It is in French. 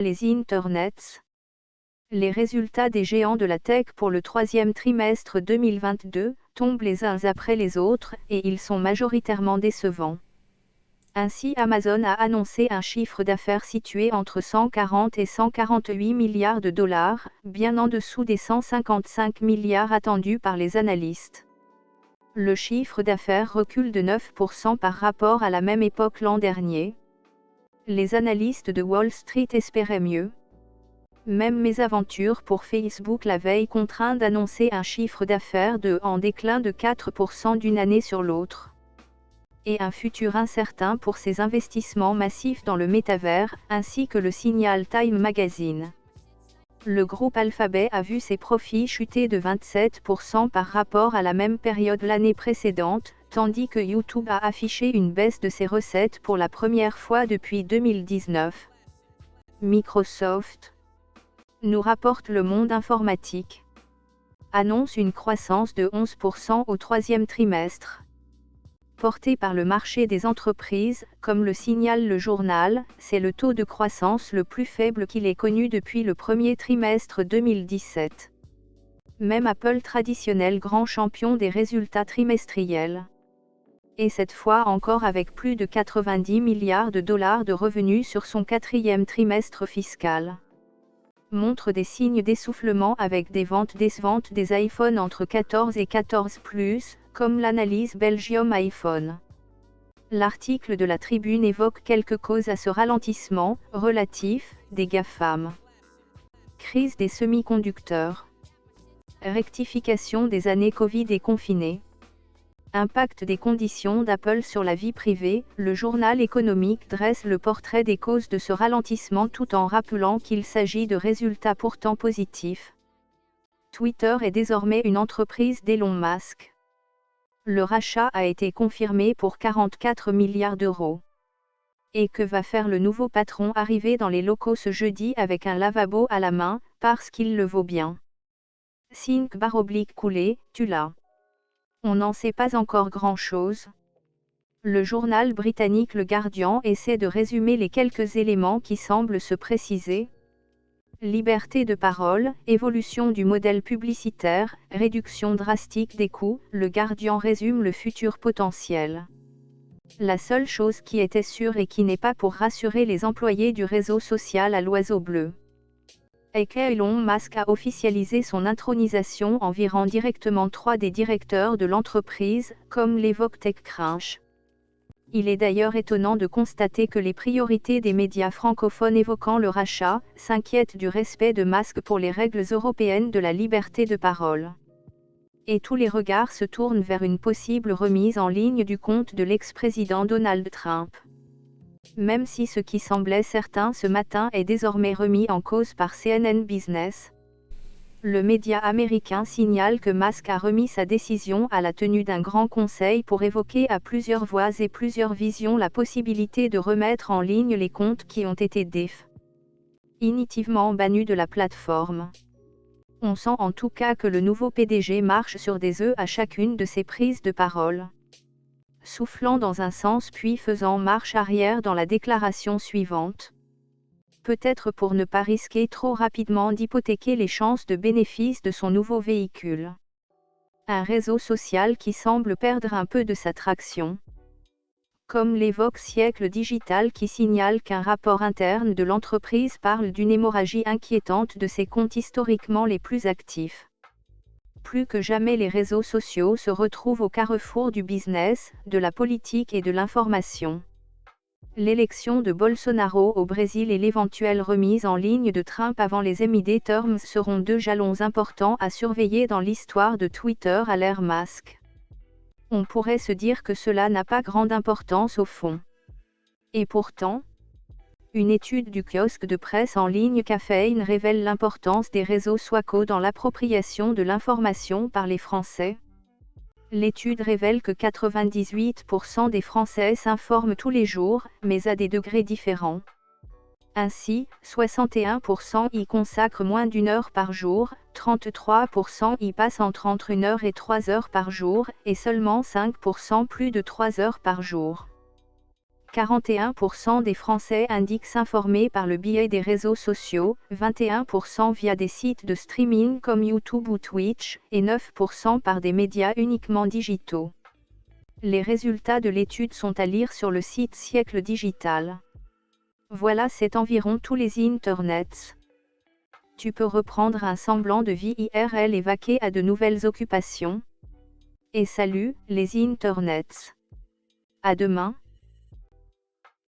les internets. Les résultats des géants de la tech pour le troisième trimestre 2022 tombent les uns après les autres et ils sont majoritairement décevants. Ainsi, Amazon a annoncé un chiffre d'affaires situé entre 140 et 148 milliards de dollars, bien en dessous des 155 milliards attendus par les analystes. Le chiffre d'affaires recule de 9% par rapport à la même époque l'an dernier. Les analystes de Wall Street espéraient mieux. Même mésaventure pour Facebook la veille, contraint d'annoncer un chiffre d'affaires en déclin de 4% d'une année sur l'autre. Et un futur incertain pour ses investissements massifs dans le métavers, ainsi que le signale Time Magazine. Le groupe Alphabet a vu ses profits chuter de 27% par rapport à la même période l'année précédente, tandis que YouTube a affiché une baisse de ses recettes pour la première fois depuis 2019. Microsoft, nous rapporte Le Monde Informatique, annonce une croissance de 11% au troisième trimestre. Porté par le marché des entreprises, comme le signale le journal, c'est le taux de croissance le plus faible qu'il ait connu depuis le premier trimestre 2017. Même Apple, traditionnel grand champion des résultats trimestriels. Et cette fois encore avec plus de 90 milliards de dollars de revenus sur son quatrième trimestre fiscal. Montre des signes d'essoufflement avec des ventes décevantes des iPhone entre 14 et 14 Plus, comme l'analyse Belgium iPhone. L'article de la Tribune évoque quelques causes à ce ralentissement, relatif, des GAFAM. Crise des semi-conducteurs. Rectification des années Covid et confinées. Impact des conditions d'Apple sur la vie privée, le journal économique dresse le portrait des causes de ce ralentissement tout en rappelant qu'il s'agit de résultats pourtant positifs. Twitter est désormais une entreprise d'Elon Musk. Le rachat a été confirmé pour 44 milliards d'euros. Et que va faire le nouveau patron arrivé dans les locaux ce jeudi avec un lavabo à la main, parce qu'il le vaut bien. /coulé, tu l'as. On n'en sait pas encore grand-chose. Le journal britannique Le Guardian essaie de résumer les quelques éléments qui semblent se préciser. Liberté de parole, évolution du modèle publicitaire, réduction drastique des coûts, Le Guardian résume le futur potentiel. La seule chose qui était sûre et qui n'est pas pour rassurer les employés du réseau social à l'oiseau bleu. Et qu'Elon Musk a officialisé son intronisation en virant directement 3 des directeurs de l'entreprise, comme l'évoque TechCrunch. Il est d'ailleurs étonnant de constater que les priorités des médias francophones évoquant le rachat, s'inquiètent du respect de Musk pour les règles européennes de la liberté de parole. Et tous les regards se tournent vers une possible remise en ligne du compte de l'ex-président Donald Trump. Même si ce qui semblait certain ce matin est désormais remis en cause par CNN Business. Le média américain signale que Musk a remis sa décision à la tenue d'un grand conseil pour évoquer à plusieurs voix et plusieurs visions la possibilité de remettre en ligne les comptes qui ont été définitivement bannus de la plateforme. On sent en tout cas que le nouveau PDG marche sur des œufs à chacune de ses prises de parole. Soufflant dans un sens puis faisant marche arrière dans la déclaration suivante. Peut-être pour ne pas risquer trop rapidement d'hypothéquer les chances de bénéfice de son nouveau véhicule. Un réseau social qui semble perdre un peu de sa traction. Comme l'évoque Siècle Digital qui signale qu'un rapport interne de l'entreprise parle d'une hémorragie inquiétante de ses comptes historiquement les plus actifs. Plus que jamais les réseaux sociaux se retrouvent au carrefour du business, de la politique et de l'information. L'élection de Bolsonaro au Brésil et l'éventuelle remise en ligne de Trump avant les midterms seront 2 jalons importants à surveiller dans l'histoire de Twitter à l'ère Musk. On pourrait se dire que cela n'a pas grande importance au fond. Et pourtant, une étude du kiosque de presse en ligne Caféine révèle l'importance des réseaux sociaux dans l'appropriation de l'information par les Français. L'étude révèle que 98% des Français s'informent tous les jours, mais à des degrés différents. Ainsi, 61% y consacrent moins d'1 heure par jour, 33% y passent entre 1 heure et 3 heures par jour, et seulement 5% plus de 3 heures par jour. 41% des Français indiquent s'informer par le biais des réseaux sociaux, 21% via des sites de streaming comme YouTube ou Twitch, et 9% par des médias uniquement digitaux. Les résultats de l'étude sont à lire sur le site Siècle Digital. Voilà, c'est environ tous les internets. Tu peux reprendre un semblant de vie IRL et vaquer à de nouvelles occupations. Et salut, les internets. À demain.